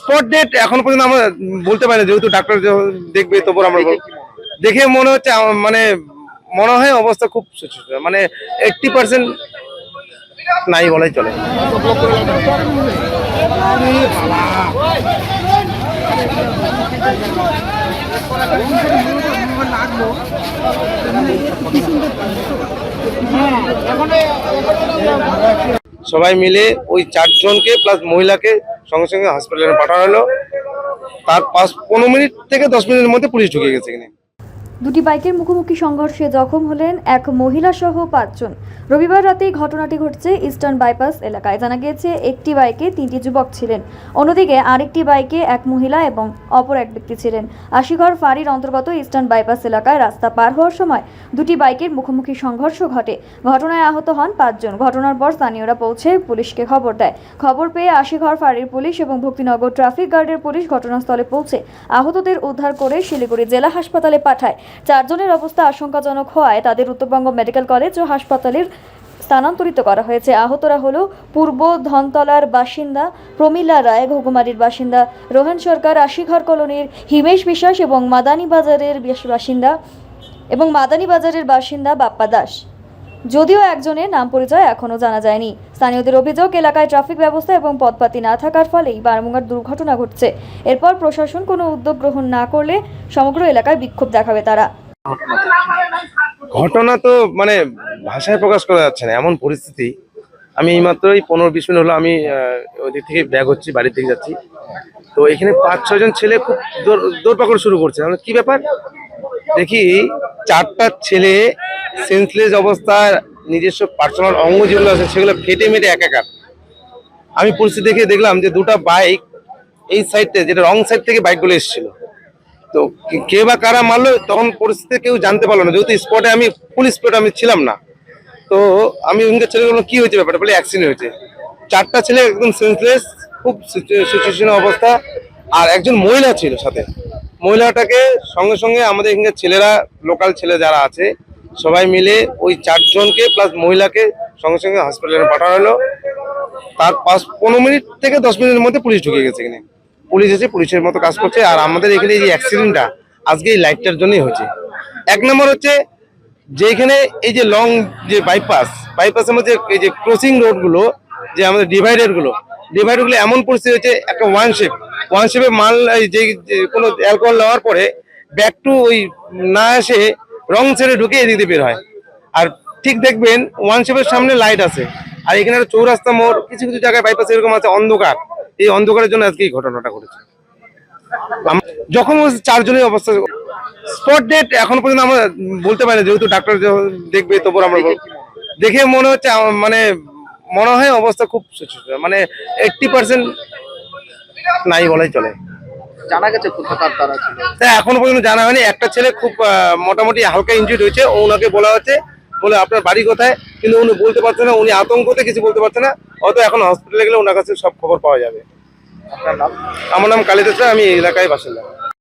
Spot date এখন পর্যন্ত আমরা বলতে পারি না, যেহেতু ডাক্তার দেখবে তারপর আমরা দেখে মনে হচ্ছে মানে মনে হয় অবস্থা খুব মানে 80% নাই বলাই চলে। সবাই মিলে ওই 4 জনকে প্লাস মহিলাকে সঙ্গে সঙ্গে হসপিটালে পাঠানো হলো। তার 15 মিনিট থেকে 10 মিনিটের মধ্যে পুলিশ ঢুকে গেছে এখানে। দুটি বাইকের মুখোমুখি সংঘর্ষে জখম হলেন এক মহিলা সহ 5 জন। রবিবার রাতেই ঘটনাটি ঘটছে ইস্টার্ন বাইপাস এলাকায়। জানা গিয়েছে একটি বাইকে 3টি যুবক ছিলেন, অন্যদিকে আরেকটি বাইকে এক মহিলা এবং অপর এক ব্যক্তি ছিলেন। আশিঘর ফাঁড়ির অন্তর্গত ইস্টার্ন বাইপাস এলাকায় রাস্তা পার হওয়ার সময় দুটি বাইকের মুখোমুখি সংঘর্ষ ঘটে। ঘটনায় আহত হন 5 জন। ঘটনার পর স্থানীয়রা পৌঁছে পুলিশকে খবর দেয়। খবর পেয়ে আশিঘর ফাঁড়ির পুলিশ এবং ভক্তিনগর ট্রাফিক গার্ডের পুলিশ ঘটনাস্থলে পৌঁছে আহতদের উদ্ধার করে শিলিগুড়ি জেলা হাসপাতালে পাঠায়। 4 জনের অবস্থা আশঙ্কাজনক হওয়ায় তাদের উত্তরবঙ্গ মেডিকেল কলেজ ও হাসপাতালের স্থানান্তরিত করা হয়েছে। আহতরা হলো পূর্ব ধনতলার বাসিন্দা প্রমীলা রায়, ঘুঘুমারির বাসিন্দা রোহন সরকার, আশিঘর কলোনির হিমেশ বিশ্বাস এবং মাদানী বাজারের বাসিন্দা বাপ্পা দাস। যদিও একজনের নাম পরিচয় এখনও জানা যায়নি। স্থানীয়দের অভিযোগ, এলাকায় ট্রাফিক ব্যবস্থা এবং পথপাতি না থাকার ফলেই বারংবার দুর্ঘটনা ঘটছে। এরপর প্রশাসন কোনো উদ্যোগ গ্রহণ না করলে সমগ্র এলাকায় বিক্ষোভ দেখাবে তারা। ঘটনা তো মানে ভাষায় প্রকাশ করা যাচ্ছে না, এমন পরিস্থিতি। আমি এইমাত্রই 15-20 মিনিট হলো আমি ওদিক থেকে ব্যাগ হচ্ছি, বাড়ির থেকে যাচ্ছি। তো এখানে 5-6 জন ছেলে খুব দৌড়পাকড় শুরু করছে। কি ব্যাপার দেখি, 4টা ছেলে সেন্সলেস অবস্থায় নিজস্ব পার্সোনাল অঙ্গ যেগুলো আছে সেগুলো ফেটে মেটে একাকার। আমি পরিস্থিতি দেখে দেখলাম যে 2টা বাইক এই সাইডে, যেটা রং সাইড থেকে বাইকগুলো এসেছিল। তো কে বা কারা মারলো তখন পরিস্থিতি কেউ জানতে পারলো না, যেহেতু স্পটে আমি ফুল স্পটে আমি ছিলাম না। তো আমি ওখানকার ছেলেগুলো কি হয়েছে ব্যাপারটা বলে অ্যাক্সিডেন্ট হয়েছে। 4টা ছেলে একদম সেন্সলেস, খুব সিচুয়েশন অবস্থা। আর একজন মহিলা ছিল সাথে। মহিলাটাকে সঙ্গে সঙ্গে আমাদের এখানকার ছেলেরা, লোকাল ছেলে যারা আছে সবাই মিলে ওই 4 জনকে প্লাস মহিলাকে সঙ্গে সঙ্গে হসপিটালে পাঠানো হলো। তার 15 মিনিট থেকে 10 মিনিটের মধ্যে পুলিশ ঢুকে গেছে এখানে। পুলিশ এসে পুলিশের মতো কাজ করছে। আর আমাদের এখানে এই অ্যাক্সিডেন্টটা আজকে এই লাইটটার জন্যই হচ্ছে। 1 নম্বর হচ্ছে যে এখানে এই যে লং যে বাইপাসের মধ্যে এই যে ক্রসিং রোডগুলো, যে আমাদের ডিভাইডারগুলো এমন পরিস্থিতি হচ্ছে, একটা ওয়ান শেপে মাল যে কোনো অ্যালকোহল নেওয়ার পরে ব্যাক টু ওই না এসে রং সাইডে ঢুকে এদিকে বের হয়। আর ঠিক দেখবেন ওয়ান শেপের সামনে লাইট আছে, আর এখানে একটা চৌরাস্তা মোড়, কিছু কিছু জায়গায় বাইপাস এরকম আছে অন্ধকার। এই অন্ধকারের জন্য আজকে এই ঘটনাটা ঘটেছে। যখন 4 জনের অবস্থা, স্পট ডেট এখন পর্যন্ত আমরা বলতে পারি না, যেহেতু ডাক্তার দেখবে তারপর আমরা দেখে মনে হচ্ছে মানে মনে হয় অবস্থা খুব মানে 80% নাই বলাই চলে। জানা গেছে কোথাকার তারা ছিল? এখনো পর্যন্ত জানা হয়নি। একটা ছেলে খুব মোটামুটি হালকা ইনজুরি হয়েছে, ওনাকে বলা হচ্ছে, বলে আপনার বাড়ি কোথায়, কিন্তু উনি বলতে পারছে না। উনি আতঙ্কতে কিছু বলতে পারছে না। হয়তো এখন হসপিটালে গেলে ওনার কাছে সব খবর পাওয়া যাবে। আপনার নাম? আমার নাম কালিদাস, আমি এই এলাকায় বাসিন্দা।